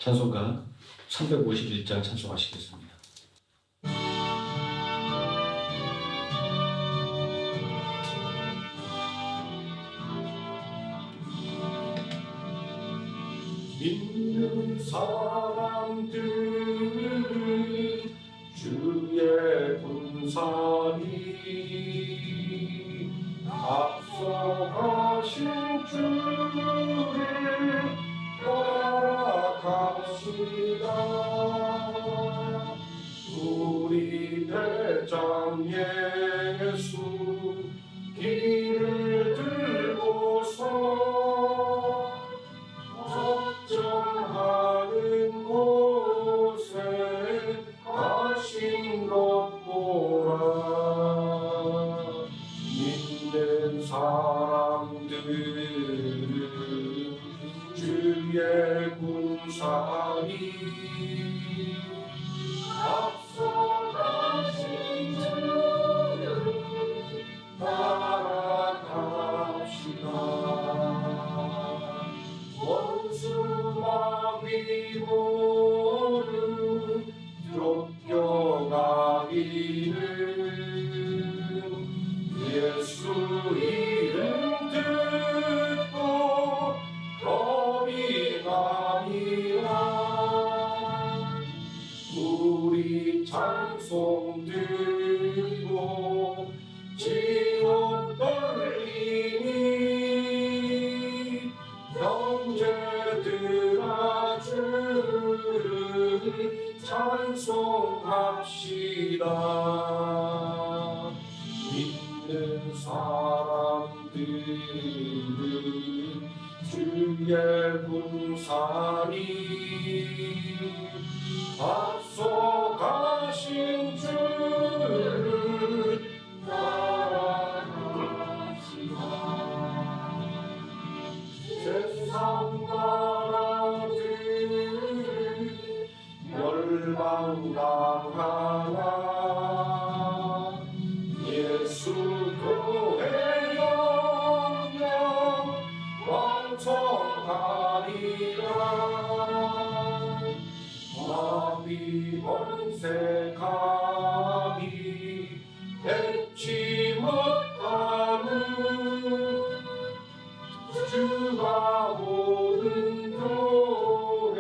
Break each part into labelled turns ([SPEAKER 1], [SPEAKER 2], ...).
[SPEAKER 1] 찬송가 351장 찬송하시겠습니다. 믿는 사람들은 주의 군사니 앞서가신 주를 따라갑시다. 우리 대장 예수 길을 들고서 적정하는 곳에 가신 것 보라. 믿는 사람들은 주의 군사니 앞서 가신 주를 따라갑시다. 원수마귀 모두 쫓겨가기는 예수 이름 듣고 겁이 나니라. 우리 찬송 들고 지옥 떨리니 형제들아 주를 찬송합시다. 믿는 사람들은 주의 군사니 앞서 가신 주를 따라갑시다. 세상 나라들은 멸망당하나 예수 교회 영영 왕성하리라. 마비 번세 감히 뱉지 못하는 주가 모든 교회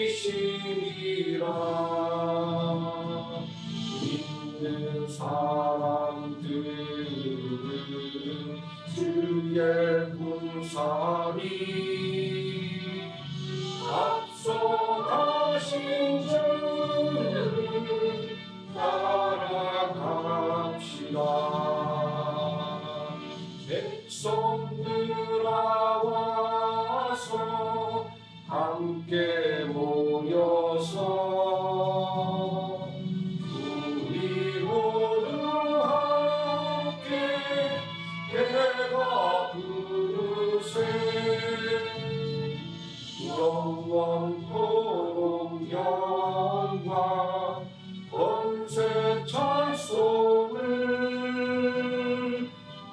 [SPEAKER 1] 지키시리라. 믿는 사람들은 주의 군사니 앞서 가신 주를 따라갑시다. 백성들아 와서 함께 모여서 우리 모두 함께 내가 부르세. 영원토록 영광 번세 찬송을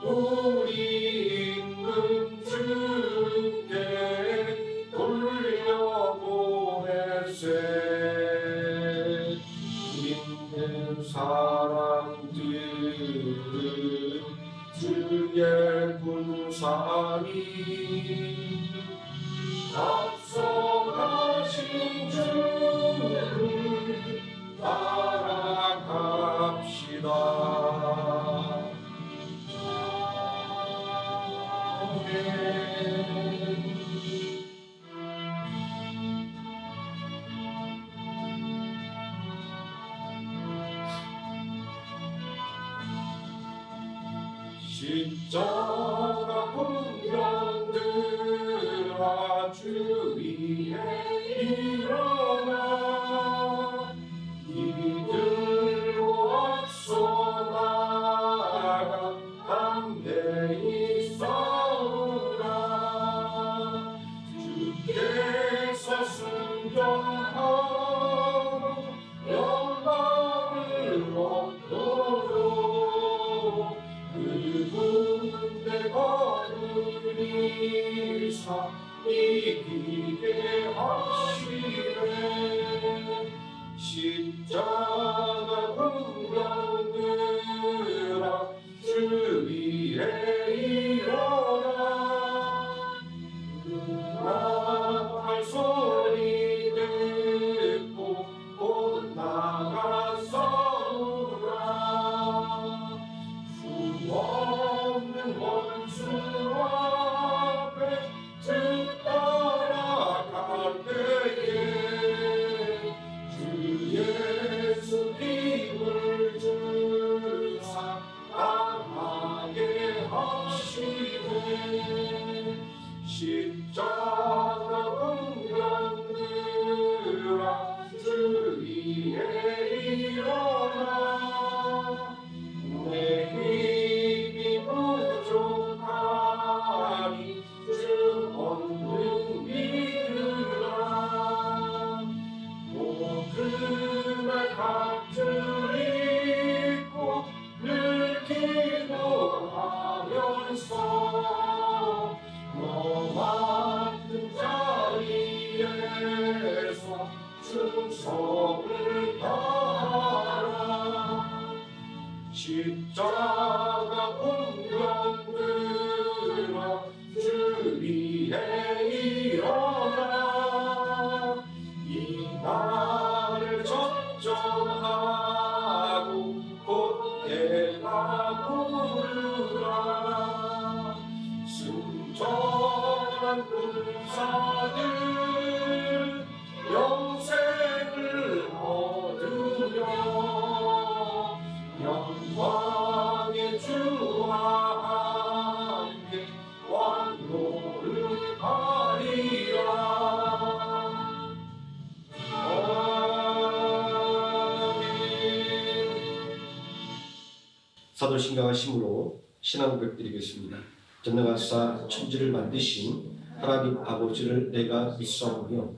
[SPEAKER 1] 우리 임금 주께 돌려보내세. 믿는 사람들은 주의 군사니 앞서 가신 주를 따라갑시다. 아멘. 십자가 군병들아 주 위에 일어나 이들로 앞서 나가 담대히 싸우라. 주께서 순종하고 영광을 얻도록 그 군대 거느리사 이기게 하시네. 십자가 군병들아 주 위에 일어나 나팔 소리 듣고 곧 나가 싸우라. 수 없는 원수 앞에 따라갈 때에 주 예수 힘을 주사 강하게 하시네. 십자가 군병들아 주 위에 일어나 내 힘이 부족하니 주 권능 믿으라. 모든 값을 잊고 늘 기도하면서 너와 같은 자리에서 충성을 다하라. 십자가 군병들아 주 위에 일어나 이 날을 전전하고 곧 내가 부르라. 승천한 군사들 영생을 얻으며 영광의 주와 함께 왕노를 하리라.
[SPEAKER 2] 사도신강하심으로 신앙 고백드리겠습니다. 전능하사 천지를 만드신 하나님 아버지를 내가 믿사오며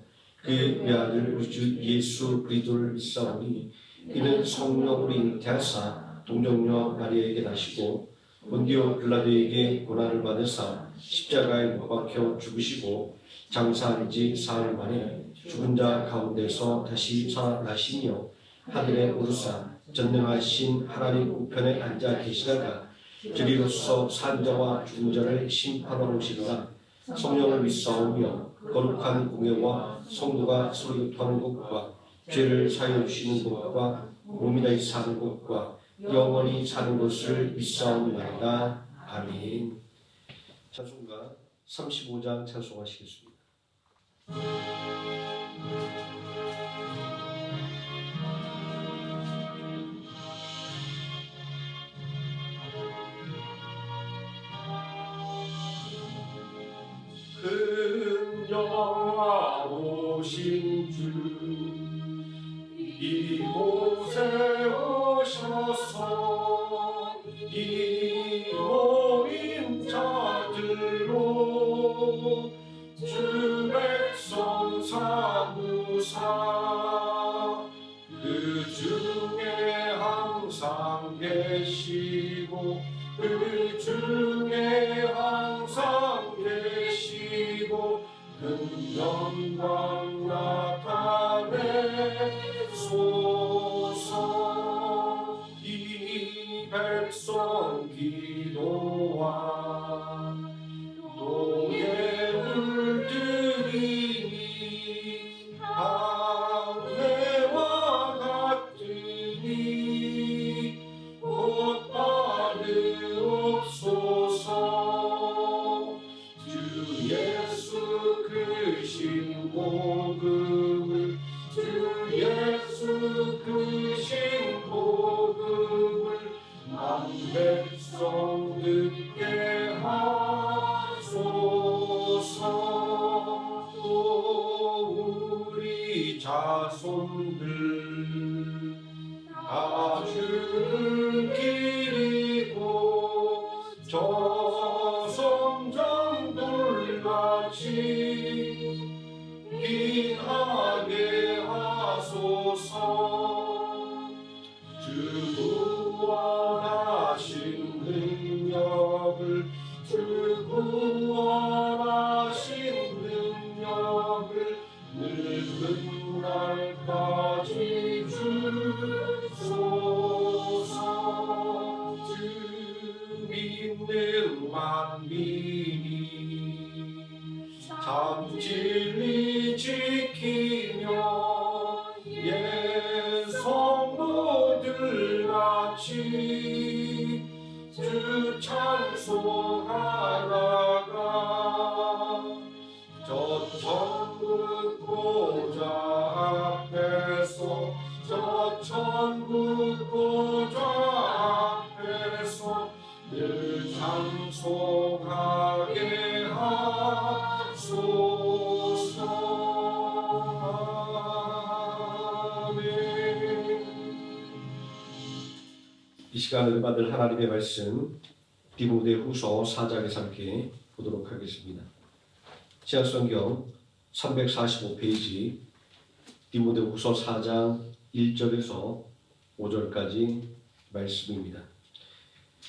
[SPEAKER 2] 그의 외아들 우리 주 예수 그리스도를 믿사오니 이는 성령으로 잉태하사 동정녀 마리아에게 나시고 본디오 빌라도에게 고난을 받으사 십자가에 못 박혀 죽으시고 장사한 지 사흘 만에 죽은 자 가운데서 다시 살아나시며 하늘에 오르사 전능하신 하나님 우편에 앉아 계시다가 저리로서 산자와 죽은 자를 심판하러 오시리라. 성령을 믿사오며 거룩한 공예와 성도가 서로 교통하는 것과 죄를 사하여 주시는 것과 몸이 다시 사는 것과 영원히 사는 것을 믿사옵나이다. 아멘. 찬송가 35장 찬송하시겠습니다.
[SPEAKER 1] 큰 영화 오신 주 이곳에 오셔서 이 모임 자들로 주 백성 사무사 그 중에 항상 계시고 그 중에 항상 계시고 큰 영광 나타내소서. 이 백성 기도와 노예 물들이니 강해와 같으니 곧 받으옵소서. 주 예수 그 신복음을 주 예수 그 신복음을 만 백성 듣게 하소서. 또 우리 자손들 다 주를 기리고 저 성전 돌같이 빛나게 하소서. 주 구원하신 능력을 주 구원하신 능력을 늙은 날까지 주소서. 주 믿는 만민이 참 진리 지키며 예 성도들 같이 주 찬송하다가 저 천국 보좌 앞에서 저 천국 보좌 앞에서 늘 찬송하게 하소서. 아멘.
[SPEAKER 2] 이 시간을 받을 하나님의 말씀 디모데후서 4장에서 함께 보도록 하겠습니다. 신약성경 345페이지 디모데후서 4장 1절에서 5절까지 말씀입니다.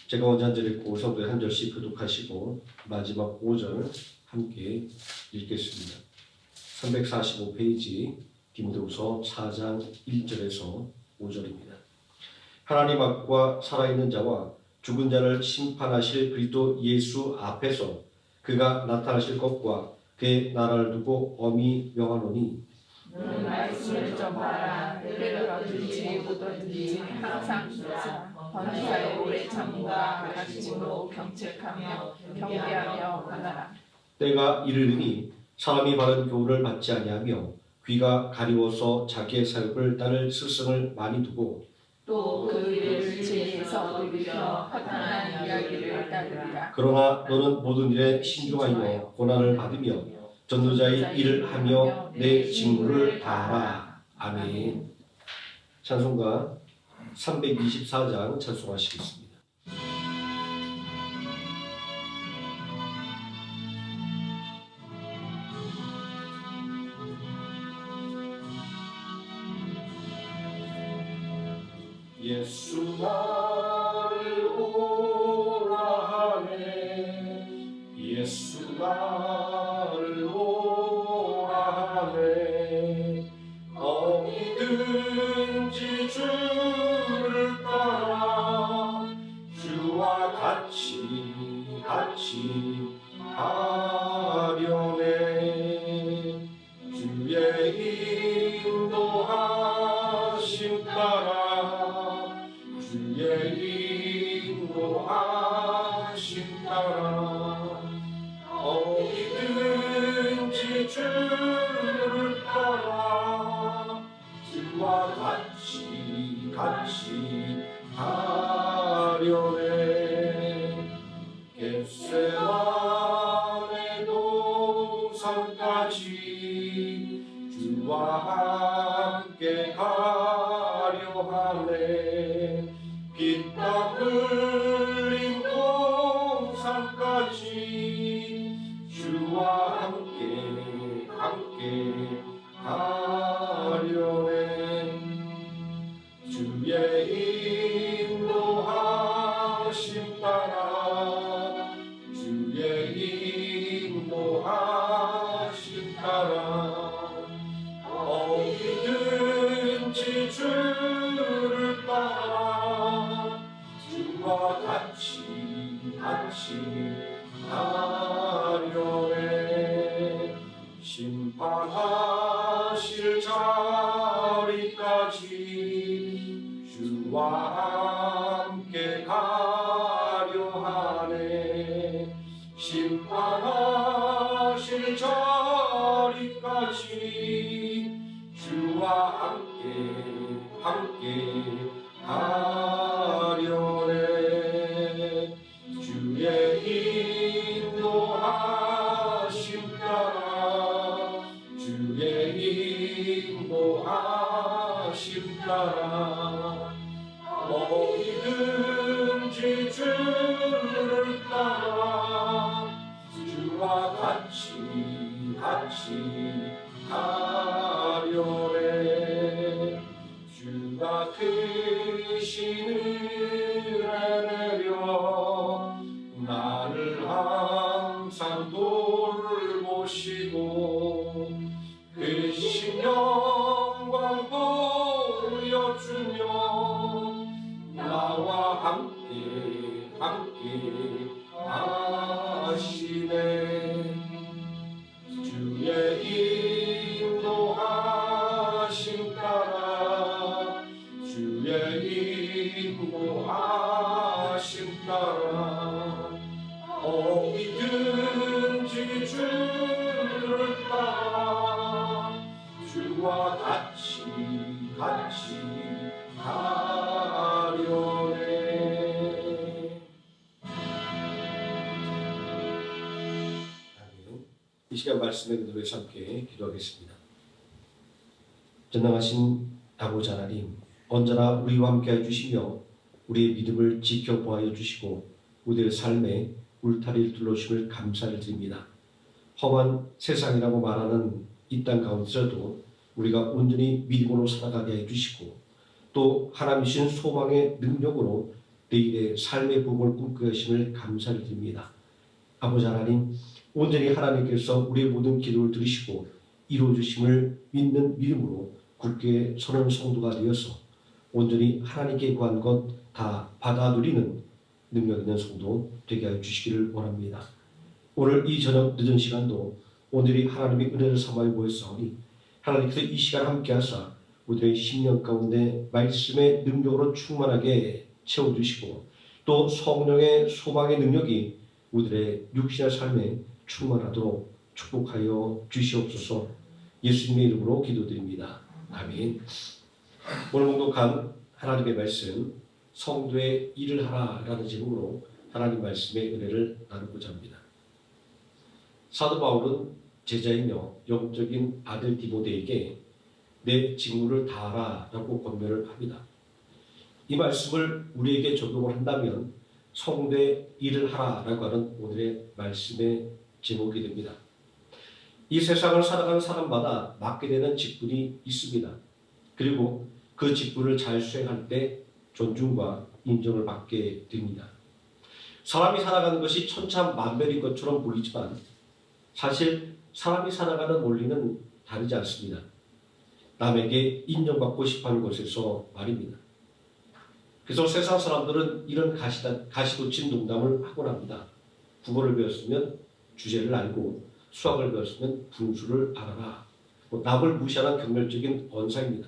[SPEAKER 2] 제가 먼저 한 절 읽고 성도의 한 절씩 교독하시고 마지막 5절 함께 읽겠습니다. 345페이지 디모데후서 4장 1절에서 5절입니다. 하나님 앞과 살아있는 자와 죽은 자를 심판하실 그리스도 예수 앞에서 그가 나타나실 것과 그의 나라를 두고 엄히 명하노니
[SPEAKER 3] 너는 말씀을 전하라. 때를 얻든지 못 얻든지 항상 듣자. 권사의 오래 참음과 가르침으로 경책하며 경계하며 가라.
[SPEAKER 2] 때가 이르리니 사람이 바른 교훈을 받지 아니하며 귀가 가리워서 자기의 사역을 따를 스승을 많이 두고
[SPEAKER 3] 또 그 일을 진리에서 누리며 허탄한 이야기를 따르리라.
[SPEAKER 2] 그러나 너는 모든 일에 신중하여 고난을 받으며 전도자의 일을 하며 내 직무를 다하라. 아멘. 찬송가 324장 찬송하시겠습니다.
[SPEAKER 1] 예수 나를 오라 하네. 예수 나를 오라 하네. 어디든지 주를 따라 주와 같이 가려네. 주의 인도하심 따라 주의 인도하심 따라 어디든지 주를 따라 주와 같이 가려네. 겟세마네 동산까지 주와 함께 가려 하네. 피땀 흘린 동산까지 주와 함께 가려네. 주의 인도하심 따라 주의 인도하심 따라 어디든지 주를 따라 주와 같이 가려네. 심판하실 자리까지 주와 함께 가려 하네. 심판하실 자리까지 주와 함께 가려네. 주의 인도하심 따라 주의 인도하심 따라 어디든지 주를 따라 주와 같이 가려네. 주가 크신 은혜 내려 나를 항상 돌보시고 그 신령광 보여주며 나와 함께 하시네. 주의 인도하심 따라 주의 인도하심 따라 어디든지 주를 따라 주와 같이 가려네.
[SPEAKER 2] 아멘. 이 시간 말씀의 기도에서 함께 기도하겠습니다. 전능하신 아버지 하나님, 언제나 우리와 함께 해주시며 우리의 믿음을 지켜보아 주시고 우리의 삶에 울타리를 둘러주심을 감사를 드립니다. 험한 세상이라고 말하는 이 땅 가운데서도 우리가 온전히 믿음으로 살아가게 해주시고 또 하나님이신 소망의 능력으로 내일의 삶의 복을 꿈꾸게 하심을 감사를 드립니다. 아버지 하나님, 온전히 하나님께서 우리의 모든 기도를 들으시고 이루어주심을 믿는 믿음으로 굳게 서는 성도가 되어서 온전히 하나님께 구한 것 다 받아 누리는 능력 있는 성도 되게 하여 주시기를 원합니다. 오늘 이 저녁 늦은 시간도 오늘이 하나님의 은혜를 삼아야 보였사오니 하나님께서 이 시간 함께 하사 우리의 심령 가운데 말씀의 능력으로 충만하게 채워주시고 또 성령의 소망의 능력이 우리의 육신의 삶에 충만하도록 축복하여 주시옵소서. 예수님의 이름으로 기도드립니다. 아멘. 오늘 공독한 하나님의 말씀 성도의 일을 하라라는 제목으로 하나님 말씀의 은혜를 나누고자 합니다. 사도 바울은 제자이며 영적인 아들 디모데에게 내 직무를 다하라라고 권면을 합니다. 이 말씀을 우리에게 적용을 한다면 성도의 일을 하라라고 하는 오늘의 말씀의 제목이 됩니다. 이 세상을 살아가는 사람마다 맡게 되는 직분이 있습니다. 그리고 그 직분을 잘 수행할 때 존중과 인정을 받게 됩니다. 사람이 살아가는 것이 천차만별인 것처럼 보이지만 사실 사람이 살아가는 원리는 다르지 않습니다. 남에게 인정받고 싶어하는 것에서 말입니다. 그래서 세상 사람들은 이런 가시돋친 농담을 하곤 합니다. 국어를 배웠으면 주제를 알고 수학을 배웠으면 분수를 알아라. 남을 무시하는 경멸적인 언사입니다.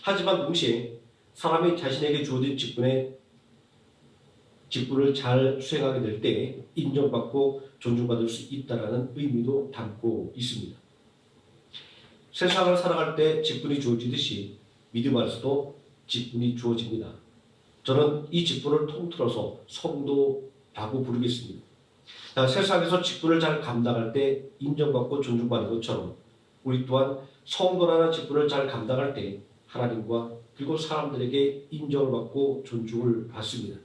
[SPEAKER 2] 하지만 동시에 사람이 자신에게 주어진 직분을 잘 수행하게 될 때 인정받고 존중받을 수 있다는 의미도 담고 있습니다. 세상을 살아갈 때 직분이 주어지듯이 믿음 안에서도 직분이 주어집니다. 저는 이 직분을 통틀어서 성도라고 부르겠습니다. 세상에서 직분을 잘 감당할 때 인정받고 존중받는 것처럼 우리 또한 성도라는 직분을 잘 감당할 때 하나님과 그리고 사람들에게 인정을 받고 존중을 받습니다.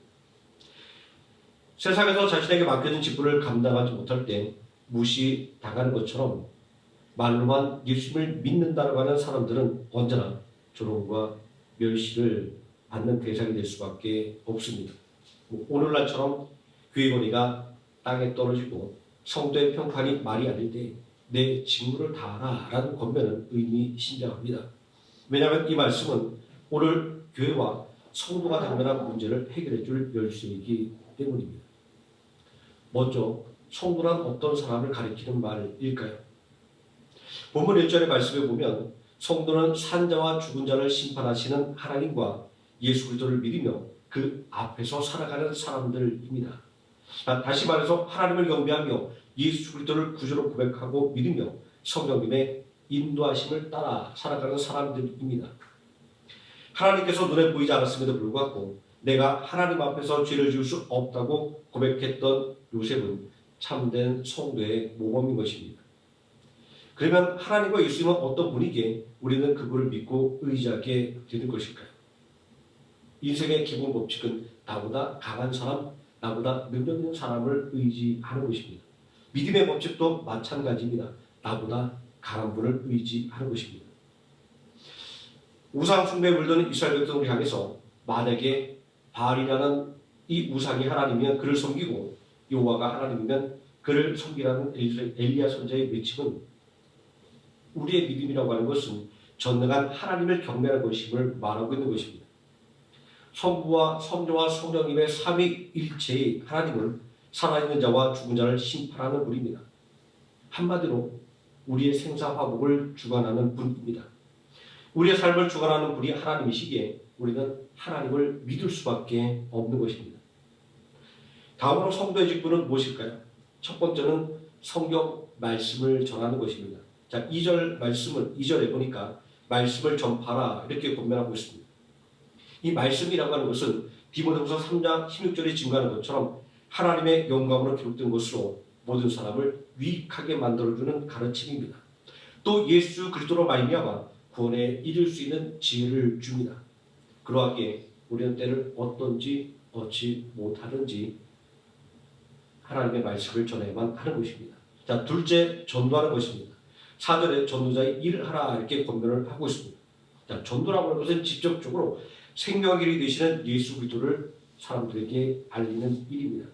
[SPEAKER 2] 세상에서 자신에게 맡겨진 직분을 감당하지 못할 때 무시당하는 것처럼 말로만 예수님을 믿는다고 하는 사람들은 언제나 조롱과 멸시를 받는 대상이 될 수밖에 없습니다. 오늘날처럼 교회 권위가 땅에 떨어지고 성도의 평판이 말이 아닐 때 내 직무를 다하라라는 권면은 의미심장합니다. 왜냐하면 이 말씀은 오늘 교회와 성도가 당면한 문제를 해결해 줄 열쇠이기 때문입니다. 먼저 성도란 어떤 사람을 가리키는 말일까요? 본문 1절의 말씀에 보면 성도는 산자와 죽은 자를 심판하시는 하나님과 예수 그리스도를 믿으며 그 앞에서 살아가는 사람들입니다. 다시 말해서 하나님을 경배하며 예수 그리스도를 구주로 고백하고 믿으며 성령님의 인도하심을 따라 살아가는 사람들입니다. 하나님께서 눈에 보이지 않았음에도 불구하고 내가 하나님 앞에서 죄를 지을 수 없다고 고백했던 요셉은 참된 성도의 모범인 것입니다. 그러면 하나님과 예수님은 어떤 분이기에 우리는 그분을 믿고 의지하게 되는 것일까요? 인생의 기본 법칙은 나보다 강한 사람, 나보다 능력 있는 사람을 의지하는 것입니다. 믿음의 법칙도 마찬가지입니다. 나보다 강한 분을 의지하는 것입니다. 우상 숭배에 물드는 이스라엘 백성을 향해서 만약에 바알이라는 이 우상이 하나님이면 그를 섬기고 여호와가 하나님이면 그를 섬기라는 엘리야 선지자의 외침은 우리의 믿음이라고 하는 것은 전능한 하나님을 경배하는 것임을 말하고 있는 것입니다. 성부와 성자와 성령님의 삼위일체의 하나님은 살아있는 자와 죽은 자를 심판하는 분입니다. 한마디로 우리의 생사화복을 주관하는 분입니다. 우리의 삶을 주관하는 분이 하나님이시기에 우리는 하나님을 믿을 수밖에 없는 것입니다. 다음으로 성도의 직분은 무엇일까요? 첫 번째는 성경 말씀을 전하는 것입니다. 자, 2절에 보니까 말씀을 전파라 이렇게 권면하고 있습니다. 이 말씀이라고 하는 것은 디모데후서 3장 16절에 증거하는 것처럼 하나님의 영광으로 기록된 것으로 모든 사람을 유익하게 만들어주는 가르침입니다. 또 예수 그리스도로 말미암아 구원에 이를 수 있는 지혜를 줍니다. 그러하기에 우리는 때를 어떤지 어찌 못하든지 하나님의 말씀을 전해야만 하는 것입니다. 자, 둘째, 전도하는 것입니다. 4절에 전도자의 일을 하라 이렇게 권면을 하고 있습니다. 자, 전도라고 하는 것은 직접적으로 생명길이 되시는 예수 그리스도를 사람들에게 알리는 일입니다.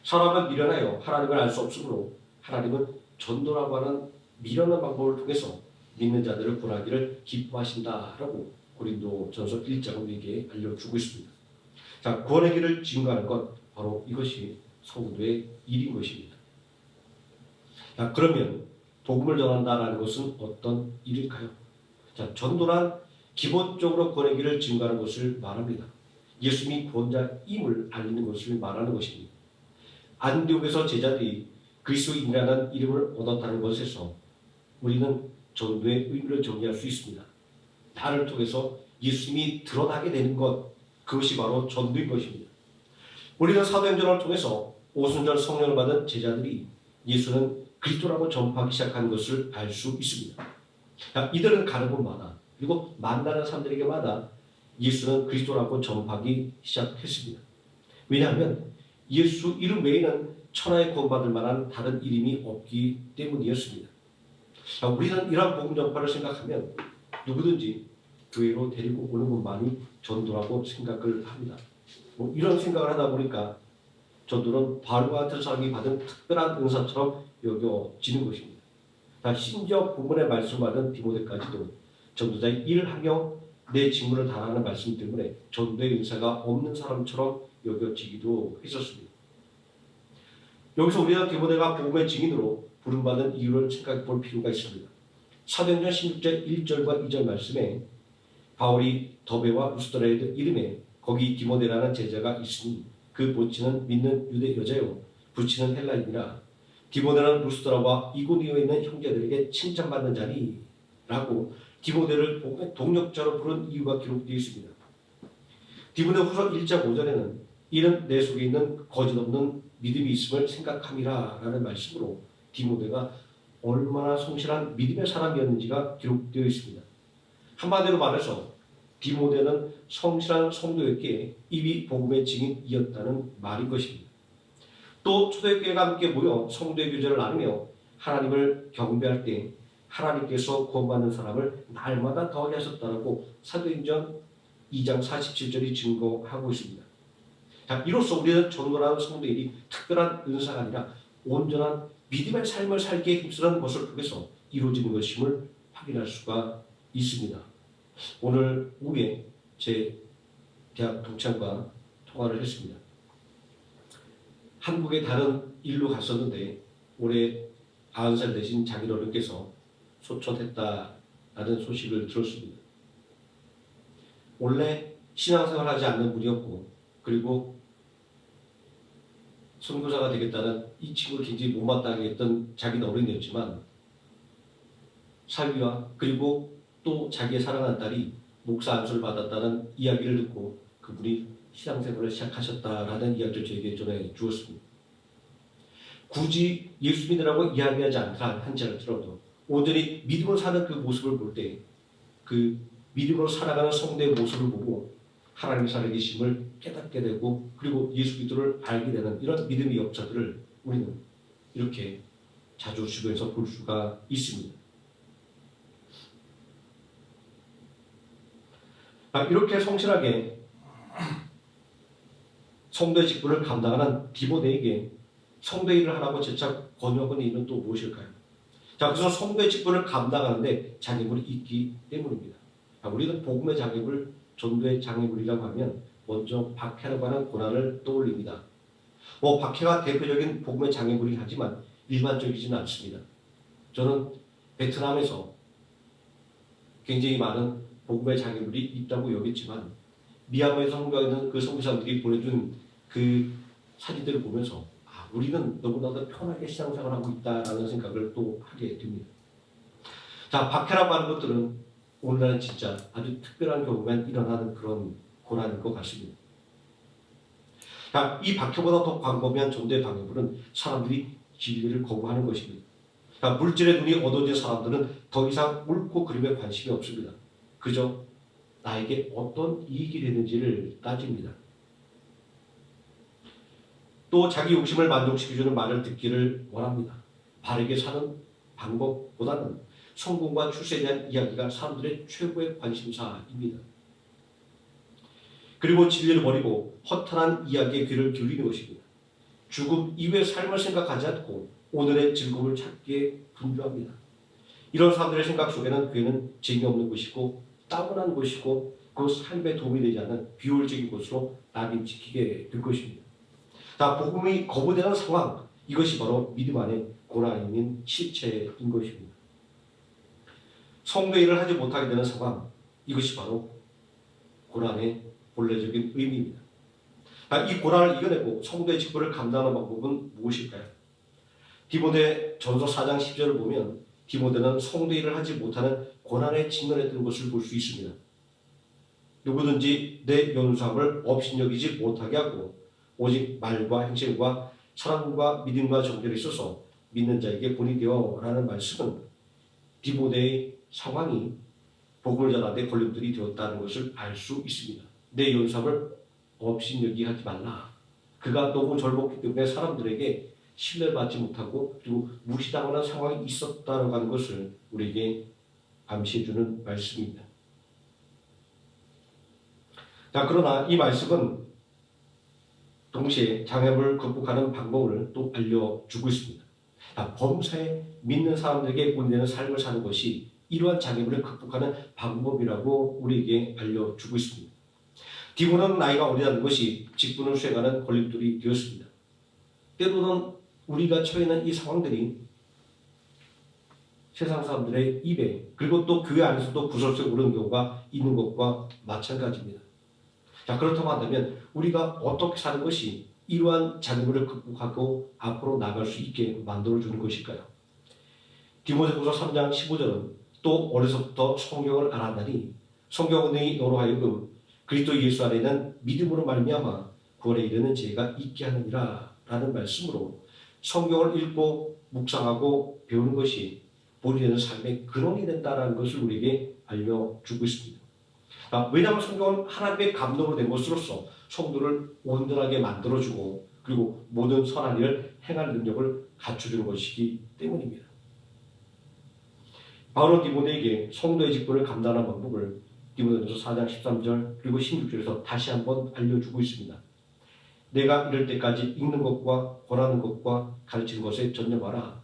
[SPEAKER 2] 사람은 미련하여 하나님을 알 수 없으므로 하나님은 전도라고 하는 미련한 방법을 통해서 믿는 자들을 구원하기를 기뻐하신다라고 고린도전서 1장은 우리에게 알려주고 있습니다. 자, 구원의 길을 증거하는 것 바로 이것이 성도의 일인 것입니다. 자, 그러면 복음을 전한다라는 것은 어떤 일일까요? 자, 전도란 기본적으로 구원의 길을 증거하는 것을 말합니다. 예수님이 구원자임을 알리는 것을 말하는 것입니다. 안디옥에서 제자들이 그리스도인이라는 이름을 얻었다는 것에서 우리는 전도의 의미를 정리할 수 있습니다. 나를 통해서 예수님이 드러나게 되는 것, 그것이 바로 전도인 것입니다. 우리는 사도행전을 통해서 오순절 성령을 받은 제자들이 예수는 그리스도라고 전파하기 시작한 것을 알 수 있습니다. 이들은 가는 곳마다 그리고 만나는 사람들에게마다 예수는 그리스도라고 전파하기 시작했습니다. 왜냐하면 예수 이름 외에는 천하에 구원받을 만한 다른 이름이 없기 때문이었습니다. 우리는 이러한 복음 전파를 생각하면 누구든지 교회로 데리고 오는 것만이 전도라고 생각을 합니다. 이런 생각을 하다 보니까 전도는 바울과 같은 사람이 받은 특별한 은사처럼 여겨지는 것입니다. 심지어 본문의 말씀을 받은 디모데까지도 전도자의 일을 하며 내 직무를 다하는 말씀 때문에 전도의 은사가 없는 사람처럼 여겨지기도 했었습니다. 여기서 우리는 디모데가 복음의 증인으로 부름받은 이유를 생각해 볼 필요가 있습니다. 사도행전 16절 1절과 2절 말씀에 바울이 더베와 루스드라의 이름에 거기 디모데라는 제자가 있으니 그 모친은 믿는 유대 여자요 부친은 헬라인이라 디모데는 루스드라와 이고니오에 있는 형제들에게 칭찬받는 자니 라고 디모데를 복음의 동력자로 부른 이유가 기록되어 있습니다. 디모데후서 1장 5절에는 이는 내 속에 있는 거짓없는 믿음이 있음을 생각함이라 라는 말씀으로 디모데가 얼마나 성실한 믿음의 사람이었는지가 기록되어 있습니다. 한마디로 말해서 디모데는 성실한 성도였기에 이미 복음의 증인이었다는 말인 것입니다. 또 초대교회가 함께 모여 성도의 교제를 나누며 하나님을 경배할 때 하나님께서 구원받는 사람을 날마다 더하게 하셨다라고 사도행전 2장 47절이 증거하고 있습니다. 자, 이로써 우리는 전도라는 성도들이 특별한 은사가 아니라 온전한 믿음의 삶을 살기에 힘쓰는 것을 통해서 이루어지는 것임을 확인할 수가 있습니다. 오늘 오후에 제 대학 동창과 통화를 했습니다. 한국의 다른 일로 갔었는데 올해 90살 되신 장인어른께서 소천했다라는 소식을 들었습니다. 원래 신앙생활 하지 않는 분이었고 그리고 선교사가 되겠다는 이 친구를 굉장히 못마땅해 했던 장인어른이었지만 사위와 그리고 또 자기의 사랑하는 딸이 목사 안수를 받았다는 이야기를 듣고 그분이 신앙생활을 시작하셨다라는 이야기를 저에게 전해 주었습니다. 굳이 예수 믿으라고 이야기하지 않다 한지라도 온전히 믿음으로 사는 그 모습을 볼 때 그 믿음으로 살아가는 성도의 모습을 보고 하나님의 살아계심을 깨닫게 되고 그리고 예수 그리스도를 알게 되는 이런 믿음의 역사들을 우리는 이렇게 자주 주변에서 볼 수가 있습니다. 이렇게 성실하게 성도의 직분을 감당하는 디모데에게 성도의 일을 하라고 재차 권유하는 이유는 또 무엇일까요? 자, 그래서 성도의 직분을 감당하는데 장애물이 있기 때문입니다. 자, 우리는 복음의 장애물, 전도의 장애물이라고 하면 먼저 박해라고 하는 고난을 떠올립니다. 박해가 대표적인 복음의 장애물이긴 하지만 일반적이지는 않습니다. 저는 베트남에서 굉장히 많은 복음의 장애물이 있다고 여겼지만 미얀마에서 선교하는 그 선교사들이 보내준 그 사진들을 보면서 우리는 너무나도 편하게 신앙생활을 하고 있다라는 생각을 또 하게 됩니다. 자, 박해라고 하는 것들은 오늘날은 진짜 아주 특별한 경우만 일어나는 그런 고난인 것 같습니다. 자, 이 박해보다 더 광범위한 전도의 방해물은 사람들이 진리를 거부하는 것입니다. 자, 물질의 눈이 어두워진 사람들은 더 이상 옳고 그름에 관심이 없습니다. 그저 나에게 어떤 이익이 되는지를 따집니다. 또 자기 욕심을 만족시켜주는 말을 듣기를 원합니다. 바르게 사는 방법보다는 성공과 출세에 대한 이야기가 사람들의 최고의 관심사입니다. 그리고 진리를 버리고 허탄한 이야기에 귀를 기울이는 것입니다. 죽음 이후의 삶을 생각하지 않고 오늘의 즐거움을 찾기에 분주합니다. 이런 사람들의 생각 속에는 교회는 재미없는 곳이고 따분한 곳이고 그 삶에 도움이 되지 않는 비효율적인 곳으로 낙인찍히게 될 것입니다. 자, 복음이 거부되는 상황, 이것이 바로 믿음 안에 고난인 실체인 것입니다. 성도 일을 하지 못하게 되는 상황, 이것이 바로 고난의 본래적인 의미입니다. 이 고난을 이겨내고 성도의 직분을 감당하는 방법은 무엇일까요? 디모데 전서 4장 10절을 보면 디모데는 성도 일을 하지 못하는 고난에 직면했던 것을 볼 수 있습니다. 누구든지 내 연수함을 업신여기지 못하게 하고 오직 말과 행실과 사랑과 믿음과 정결에 있어서 믿는 자에게 본이 되어 라는 말씀은 디모데의 상황이 복음을 전하되 걸림돌이 되었다는 것을 알 수 있습니다. 내 연수함을 업신여기 하지 말라. 그가 너무 절복했기 때문에 사람들에게 신뢰받지 못하고 그리고 무시당하는 상황이 있었다고 하는 것을 우리에게 암시해주는 말씀입니다. 자, 그러나 이 말씀은 동시에 장애물을 극복하는 방법을 또 알려주고 있습니다. 범사에 믿는 사람들에게 본되는 삶을 사는 것이 이러한 장애물을 극복하는 방법이라고 우리에게 알려주고 있습니다. 디모는 나이가 어리다는 것이 직분을 수행하는 걸림돌이 되었습니다. 때로는 우리가 처해 있는 이 상황들이 세상 사람들의 입에 그리고 또 교회 안에서도 구설수에 오르는 경우가 있는 것과 마찬가지입니다. 자, 그렇다고 한다면 우리가 어떻게 사는 것이 이러한 장애물을 극복하고 앞으로 나갈 수 있게 만들어주는 것일까요? 디모데후서 3장 15절은 또 어려서부터 성경을 알았나니 성경은 너로 하여금 그리스도 예수 안에 있는 믿음으로 말미암아 구원에 이르는 지혜가 있게 하느니라 라는 말씀으로 성경을 읽고 묵상하고 배우는 것이 본이 되는 삶의 근원이 된다는 것을 우리에게 알려주고 있습니다. 왜냐하면 성경은 하나님의 감동으로 된 것으로서 성도를 온전하게 만들어주고 그리고 모든 선한 일을 행할 능력을 갖춰주는 것이기 때문입니다. 바울은 디모데에게 성도의 직분을 감당하는 방법을 디모데전서 4장 13절 그리고 16절에서 다시 한번 알려주고 있습니다. 내가 이럴 때까지 읽는 것과 권하는 것과 가르치는 것에 전념하라.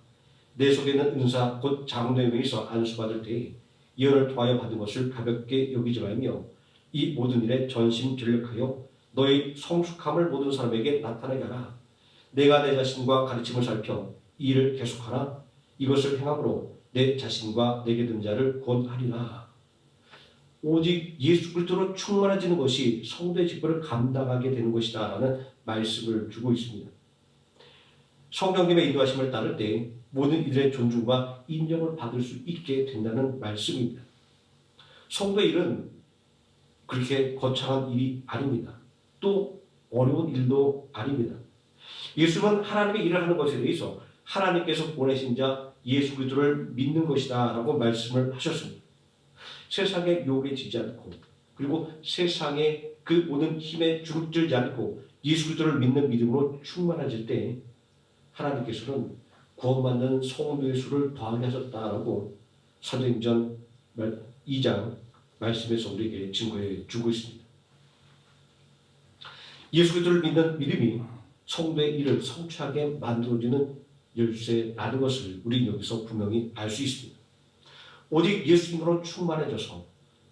[SPEAKER 2] 내 속에 있는 은사 곧 장로의 명에서 안수받을 때에 예언을 통하여 받은 것을 가볍게 여기지 말며 이 모든 일에 전심전력하여 너의 성숙함을 모든 사람에게 나타내게 하라. 내가 내 자신과 가르침을 살펴 이 일을 계속하라. 이것을 행함으로 내 자신과 내게 든 자를 구원하리라. 오직 예수 그리스도로 충만해지는 것이 성도의 직분을 감당하게 되는 것이다 라는 말씀을 주고 있습니다. 성령님의 인도하심을 따를 때 모든 이들의 존중과 인정을 받을 수 있게 된다는 말씀입니다. 성도의 일은 그렇게 거창한 일이 아닙니다. 또 어려운 일도 아닙니다. 예수는 하나님의 일을 하는 것에 대해서 하나님께서 보내신 자 예수 그리스도를 믿는 것이다 라고 말씀을 하셨습니다. 세상의 유혹에 지지 않고 그리고 세상의 그 모든 힘에 주눅들지 않고 예수 그리스도를 믿는 믿음으로 충만해질 때 하나님께서는 구원받는 성도의 수를 더하게 하셨다라고 사도행전 2장 말씀에서 우리에게 증거해 주고 있습니다. 예수 그리스도를 믿는 믿음이 성도의 일을 성취하게 만들어주는 열쇠라는 것을 우리는 여기서 분명히 알 수 있습니다. 오직 예수님으로 충만해져서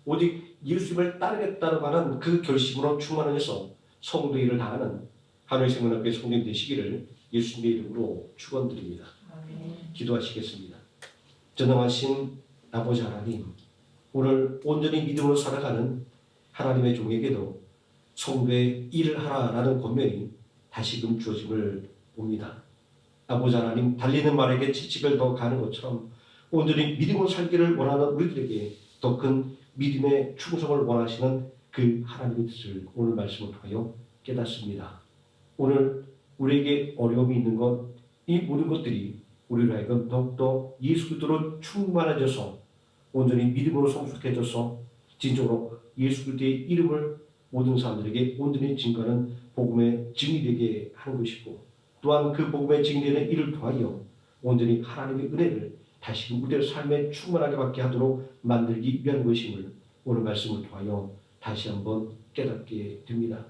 [SPEAKER 2] 오직 예수님을 따르겠다고 하는 그 결심으로 충만해져서 성도 일을 다하는 하늘생명학교의 성도님 되시기를 예수님의 이름으로 축원드립니다. 기도하시겠습니다. 전능하신 아버지 하나님, 오늘 온전히 믿음으로 살아가는 하나님의 종에게도 성도의 일을 하라라는 권면이 다시금 주어짐을 봅니다. 아버지 하나님, 달리는 말에게 채찍을 더 가는 것처럼 온전히 믿음으로 살기를 원하는 우리들에게 더 큰 믿음의 충성을 원하시는 그 하나님의 뜻을 오늘 말씀을 통하여 깨닫습니다. 오늘 우리에게 어려움이 있는 것, 이 모든 것들이 우리로 하여금 더욱더 예수 그리스도로 충만해져서 온전히 믿음으로 성숙해져서 진정으로 예수 그리스도의 이름을 모든 사람들에게 온전히 증거하는 복음의 증이 되게 하는 것이고, 또한 그 복음의 증인되는 이를 통하여 온전히 하나님의 은혜를 다시금 우리의 삶에 충만하게 받게 하도록 만들기 위한 것임을 오늘 말씀을 통하여 다시 한번 깨닫게 됩니다.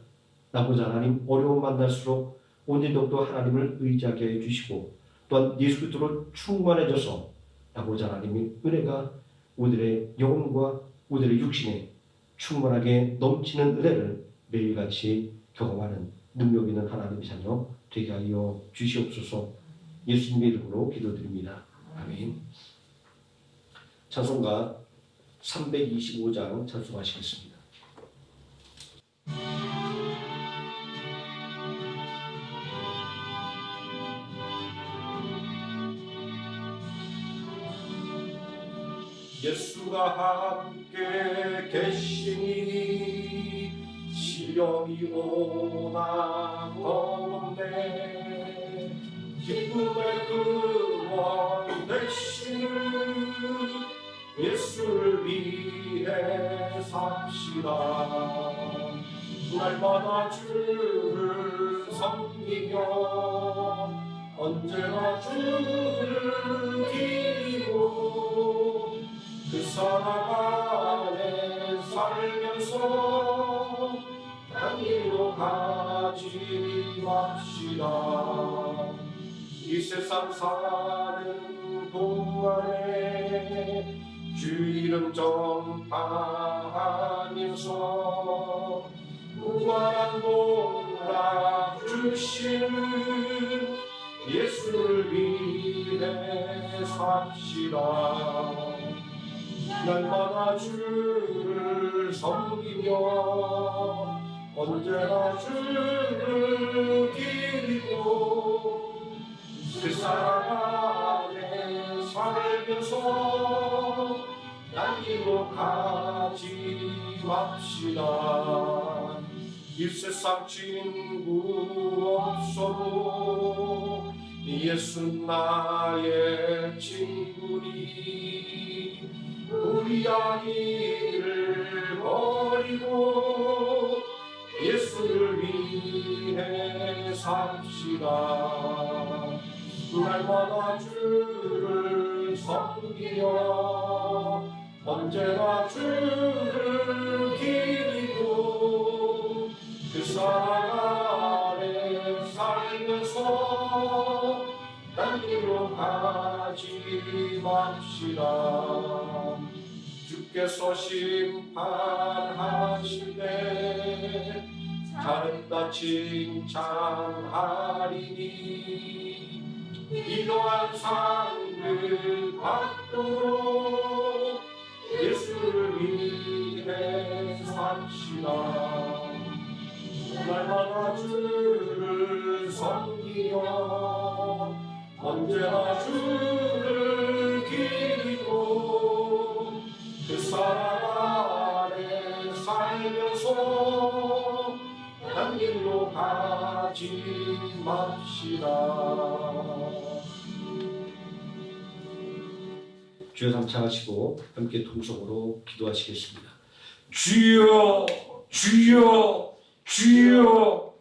[SPEAKER 2] 아버지 하나님, 어려움 만날수록 온전히 더욱더 하나님을 의지하게 해주시고, 또한 예수 그리스도로 충만해져서 아버지 하나님의 은혜가 우리들의 영혼과 우리들의 육신에 충만하게 넘치는 은혜를 매일같이 경험하는 능력 있는 하나님의 자녀 되게 하여 주시옵소서. 예수님의 이름으로 기도드립니다. 아멘. 찬송가 325장 찬송하시겠습니다.
[SPEAKER 1] 예수가 함께 계시니 시험이 오나 더운데 기쁨의 근원 되시는 예수를 위해 삽시다. 날마다 주를 섬기며 언제나 주를 기리고 그 사랑 안에 살면서 딴 길로 가지 맙시다. 이 세상 사는 동안에 주 이름 전파하면서 무한한 복락 주시는 예수를 위해 삽시다. 날마다 주를 섬기며 언제나 주를 기리고 그 사랑 안에 살면서 딴 길로 가지 맙시다. 이 세상 친구 없어도 예수 나의 친구니 우리 아이를 버리고 예수를 위해 삽시다. 날마다 주를 섬기며 언제나 주를 기리고 그 사랑 안에 살면서 딴 길로 가지 맙시다. 주께서 심판하실 때 잘했다 칭찬하리니 이러한 상을 받도록 예수를 위해 삽시다. 날마다 주를 섬기며 언제나 주를 기리고 그 사랑 안에 살면서 딴 길로 가지 맙시다.
[SPEAKER 2] 주여 삼창하시고 함께 통성으로 기도하시겠습니다.
[SPEAKER 1] 주여 주여 주여.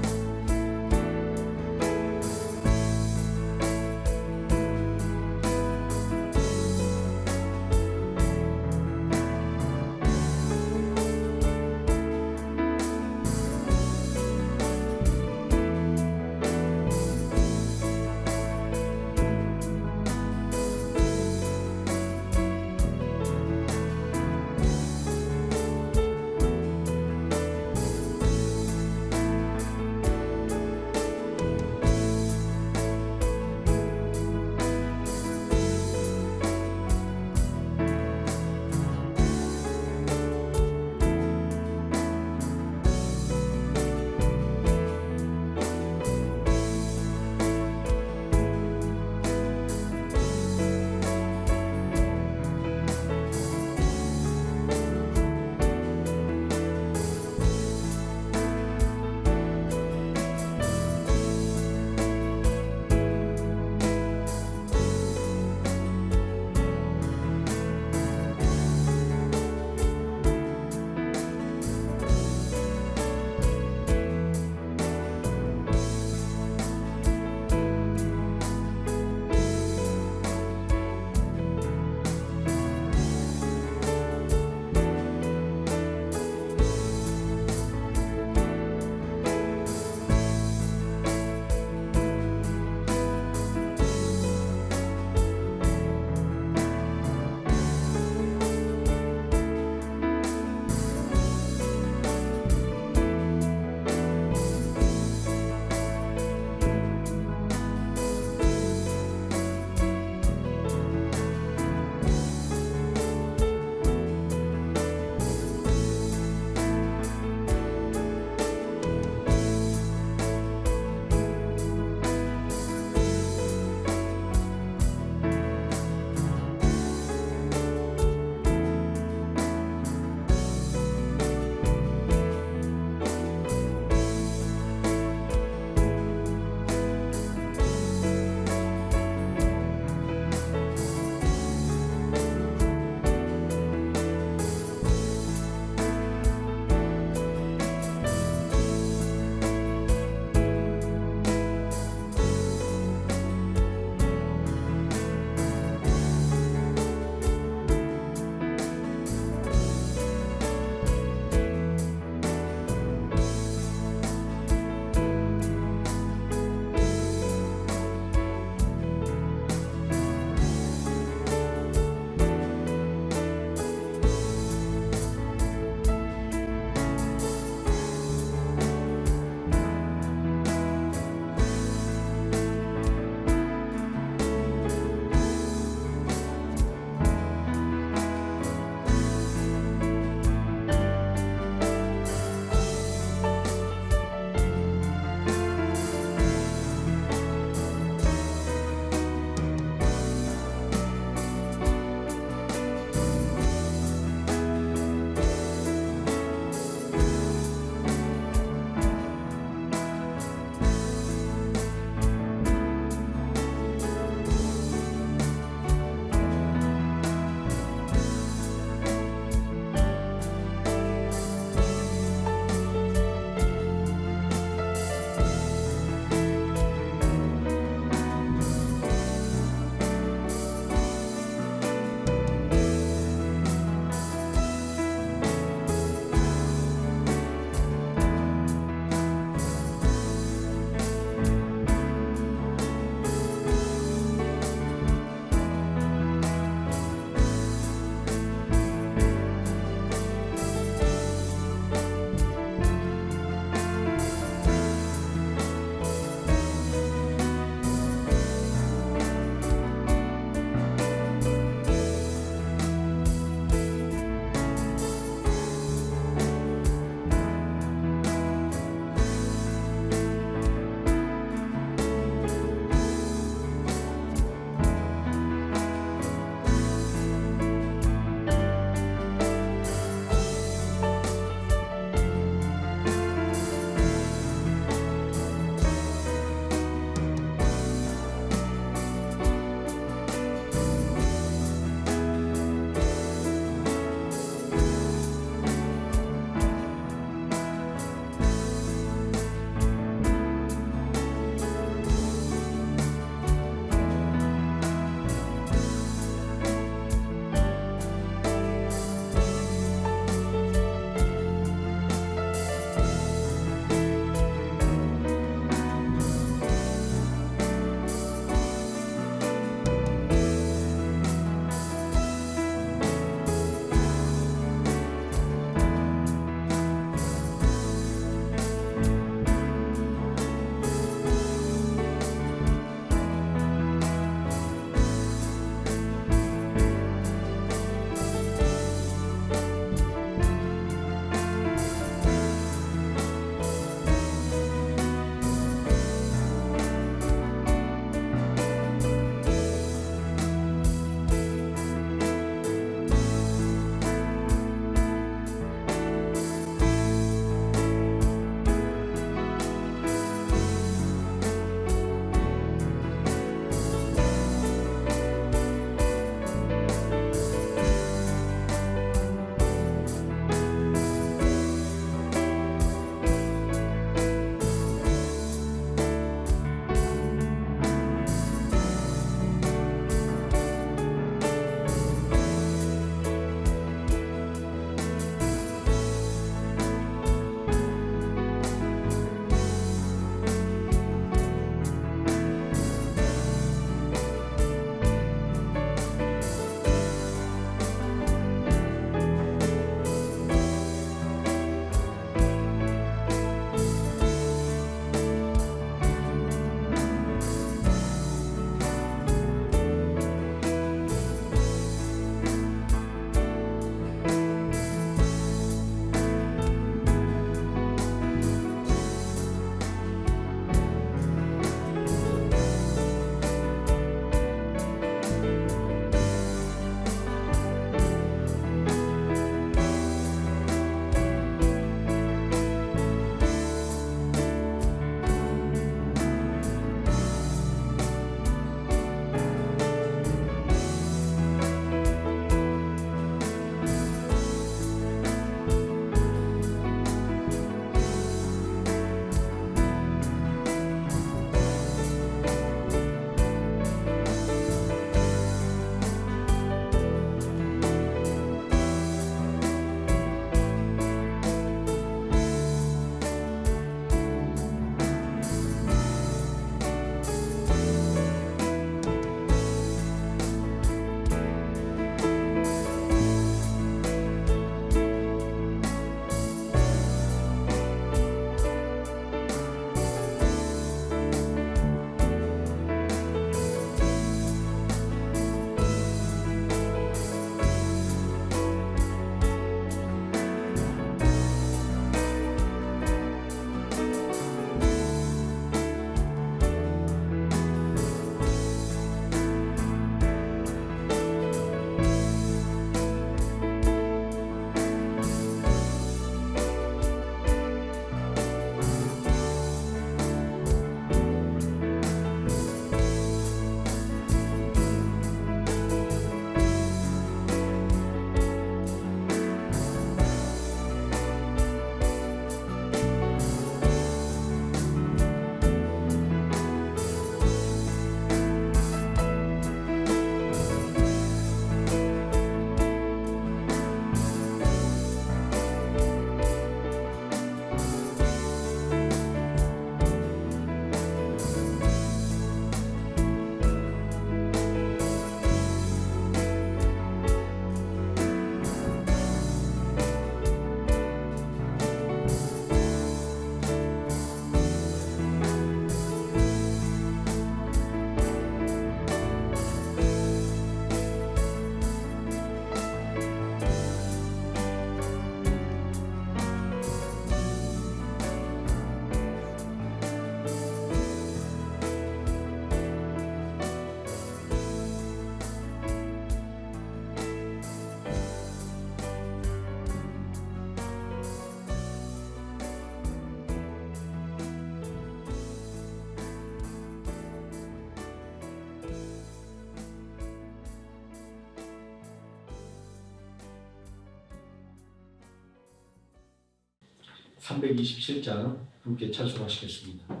[SPEAKER 2] 327장 함께 찬송하시겠습니다.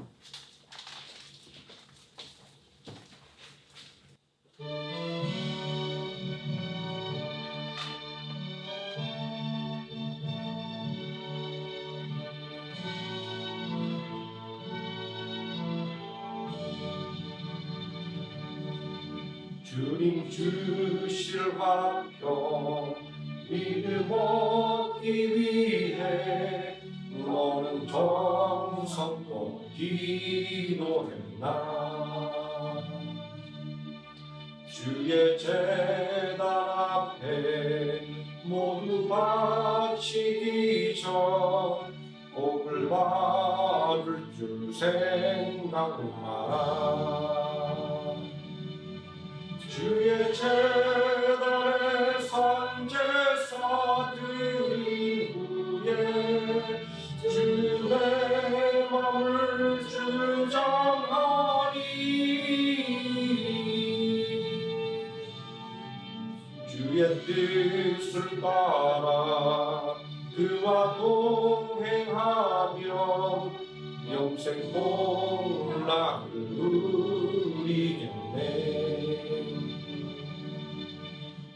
[SPEAKER 1] 주님 주실 화평 믿음 얻기 위해 너는 정성껏 기도했나. 주의 제단 앞에 모두 바치기 전 복을 받을 줄 생각 마라. 주의 제단에 산제사 드린 후에 주의 맘을 주장하니 주의 뜻을 따라 그와 동행하며 영생 복락을 누리겠네.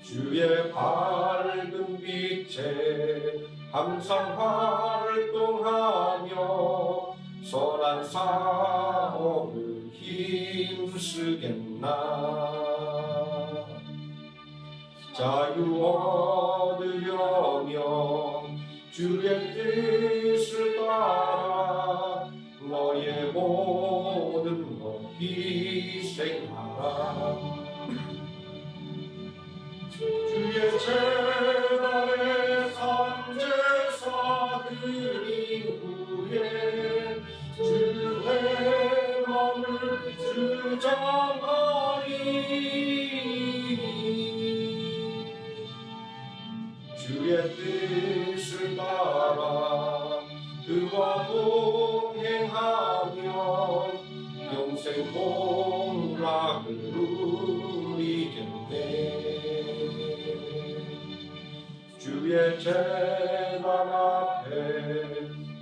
[SPEAKER 1] 주의 밝은 빛에 항상 활동하며 선한 사업을 힘쓰겠나. 자유 얻으려면 주의 뜻을 따라 너의 모든 것 희생하라. 주의 제단에 산제사 드린 후에 주의 맘을 주장하니 주의 뜻을 따라 그와 동행하며 영생 복락을 누리겠네. 주의 제단 앞에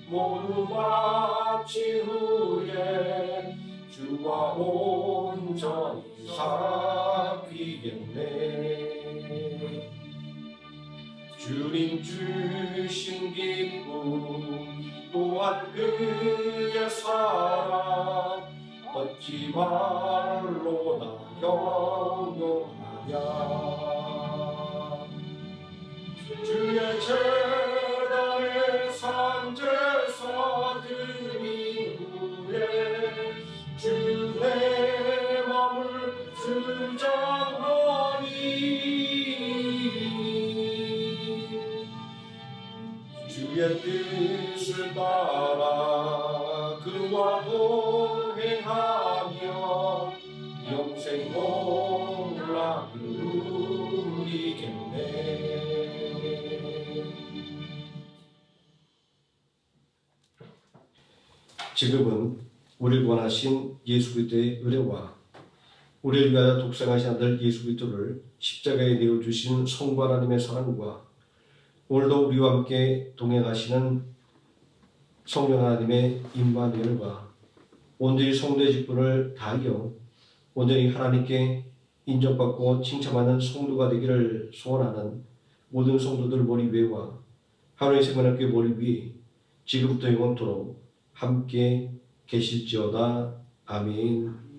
[SPEAKER 1] 모두 바친 후에 주와 온전히 사귀겠네. 주님 주신 기쁨 또한 그의 사랑 어찌 말로 다 형용하랴. 주의 제단에 산제사 드린 후에 주의 맘을 주장하니 주의 뜻을 따라 그와 동행하며 영생 복락을 누리겠네.
[SPEAKER 2] 지금은 우리를 구원하신 예수 그리스도의 은혜와 우리를 위하여 독생하신 아들 예수 그리스도를 십자가에 내어주신 성부 하나님의 사랑과 오늘도 우리와 함께 동행하시는 성령 하나님의 임마누엘과 온전히 성도의 직분을 다하여 온전히 하나님께 인정받고 칭찬받는 성도가 되기를 소원하는 모든 성도들 머리 위에와 하나님의 생명학교 머리 위에 지금부터 영원토록 함께 계실지어다. 아멘.